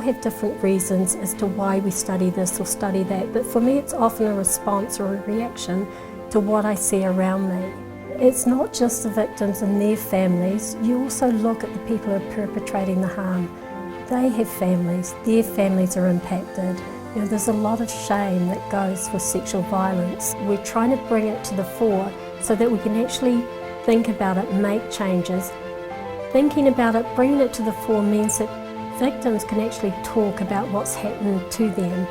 have different reasons as to why we study this or study that, but for me it's often a response or a reaction to what I see around me. It's not just the victims and their families, you also look at the people who are perpetrating the harm. They have families, their families are impacted. You know, there's a lot of shame that goes with sexual violence. We're trying to bring it to the fore so that we can actually think about it, make changes. Thinking about it, bringing it to the fore means that victims can actually talk about what's happened to them.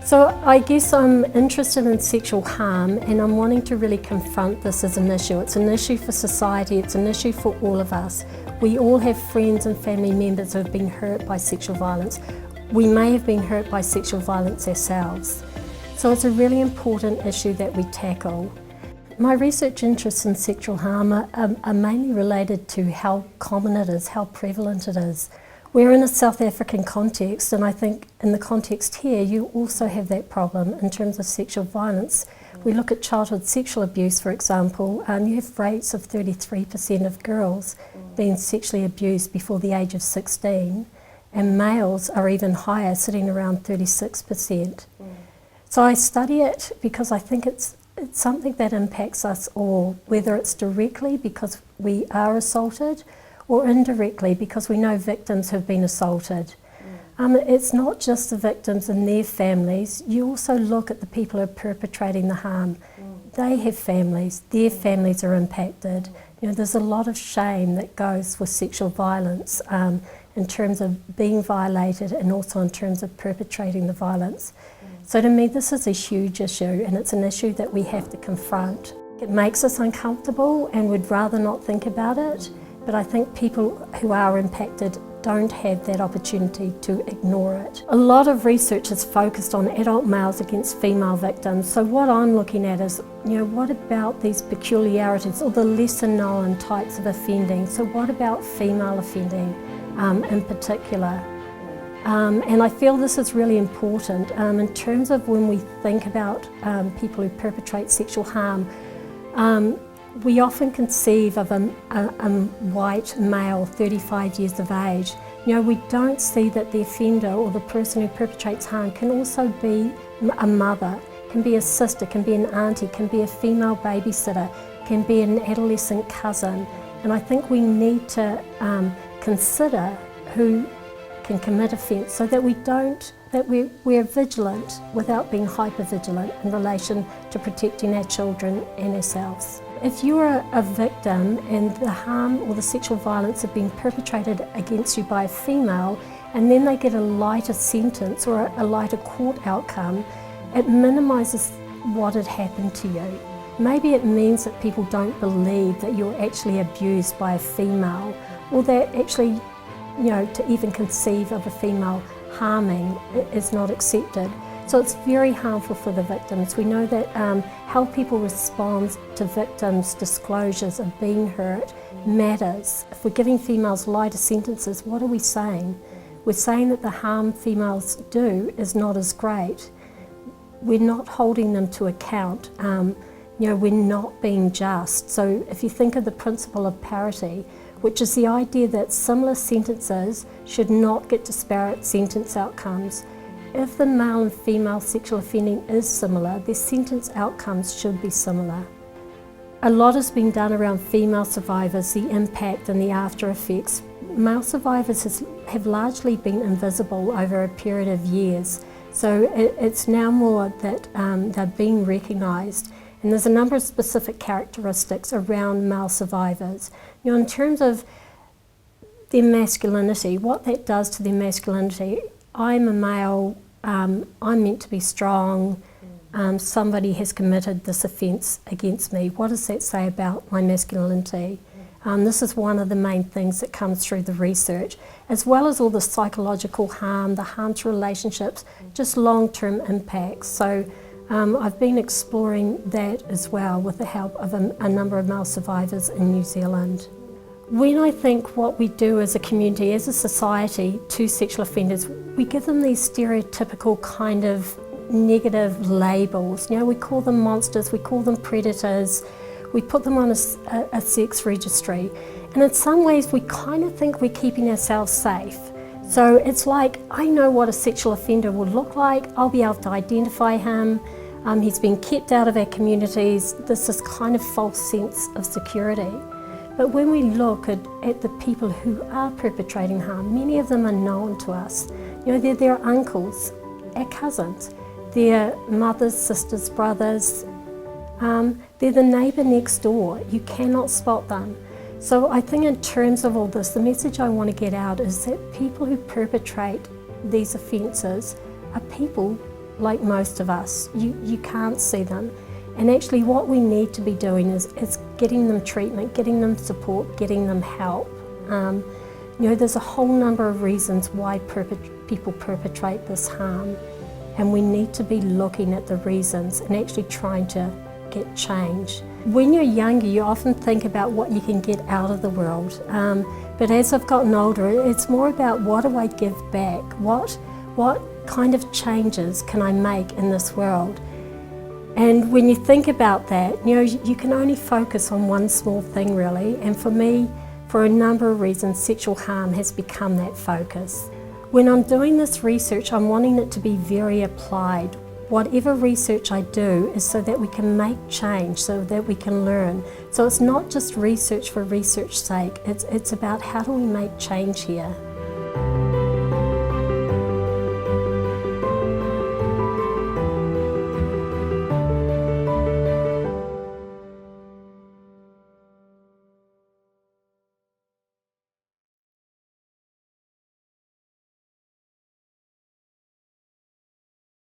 So I guess I'm interested in sexual harm and I'm wanting to really confront this as an issue. It's an issue for society, it's an issue for all of us. We all have friends and family members who have been hurt by sexual violence. We may have been hurt by sexual violence ourselves. So it's a really important issue that we tackle. My research interests in sexual harm are mainly related to how common it is, how prevalent it is. We're in a South African context, and I think in the context here you also have that problem in terms of sexual violence. We look at childhood sexual abuse, for example, you have rates of 33% of girls being sexually abused before the age of 16, and males are even higher, sitting around 36%. So I study it because I think it's something that impacts us all, whether it's directly because we are assaulted or indirectly because we know victims have been assaulted. It's not just the victims and their families, you also look at the people who are perpetrating the harm. They have families, their families are impacted. You know, there's a lot of shame that goes with sexual violence in terms of being violated and also in terms of perpetrating the violence. So to me this is a huge issue and it's an issue that we have to confront. It makes us uncomfortable and we'd rather not think about it. But I think people who are impacted don't have that opportunity to ignore it. A lot of research is focused on adult males against female victims. So what I'm looking at is, you know, what about these peculiarities or the lesser known types of offending? So what about female offending in particular? And I feel this is really important in terms of when we think about people who perpetrate sexual harm. We often conceive of a white male, 35 years of age. You know, we don't see that the offender or the person who perpetrates harm can also be a mother, can be a sister, can be an auntie, can be a female babysitter, can be an adolescent cousin. And I think we need to consider who can commit offence so that we're vigilant without being hyper-vigilant in relation to protecting our children and ourselves. If you're a victim and the harm or the sexual violence have been perpetrated against you by a female and then they get a lighter sentence or a lighter court outcome, it minimises what had happened to you. Maybe it means that people don't believe that you're actually abused by a female or that actually, you know, to even conceive of a female harming is not accepted. So it's very harmful for the victims. We know that how people respond to victims' disclosures of being hurt matters. If we're giving females lighter sentences, what are we saying? We're saying that the harm females do is not as great. We're not holding them to account. You know, we're not being just. So if you think of the principle of parity, which is the idea that similar sentences should not get disparate sentence outcomes. If the male and female sexual offending is similar, their sentence outcomes should be similar. A lot has been done around female survivors, the impact and the after effects. Male survivors have largely been invisible over a period of years, so it's now more that they're being recognised. And there's a number of specific characteristics around male survivors. You know, in terms of their masculinity, what that does to their masculinity, I'm a male, I'm meant to be strong, somebody has committed this offence against me. What does that say about my masculinity? This is one of the main things that comes through the research, as well as all the psychological harm, the harm to relationships, just long-term impacts. So I've been exploring that as well with the help of a number of male survivors in New Zealand. When I think what we do as a community, as a society, to sexual offenders, we give them these stereotypical kind of negative labels. We call them monsters, we call them predators, we put them on a sex registry. And in some ways we kind of think we're keeping ourselves safe. So it's like, I know what a sexual offender will look like, I'll be able to identify him, he's been kept out of our communities, this kind of false sense of security. But when we look at the people who are perpetrating harm, many of them are known to us. They're their uncles, our cousins, their mothers, sisters, brothers, they're the neighbour next door. You cannot spot them. So I think in terms of all this, the message I want to get out is that people who perpetrate these offences are people like most of us. You can't see them. And actually what we need to be doing is getting them treatment, getting them support, getting them help. There's a whole number of reasons why people perpetrate this harm, and we need to be looking at the reasons and actually trying to get change. When you're younger, you often think about what you can get out of the world, but as I've gotten older, it's more about what do I give back? What kind of changes can I make in this world? And when you think about that, you can only focus on one small thing really, and for me, for a number of reasons, sexual harm has become that focus. When I'm doing this research, I'm wanting it to be very applied. Whatever research I do is so that we can make change, so that we can learn. So it's not just research for research's sake, it's about how do we make change here.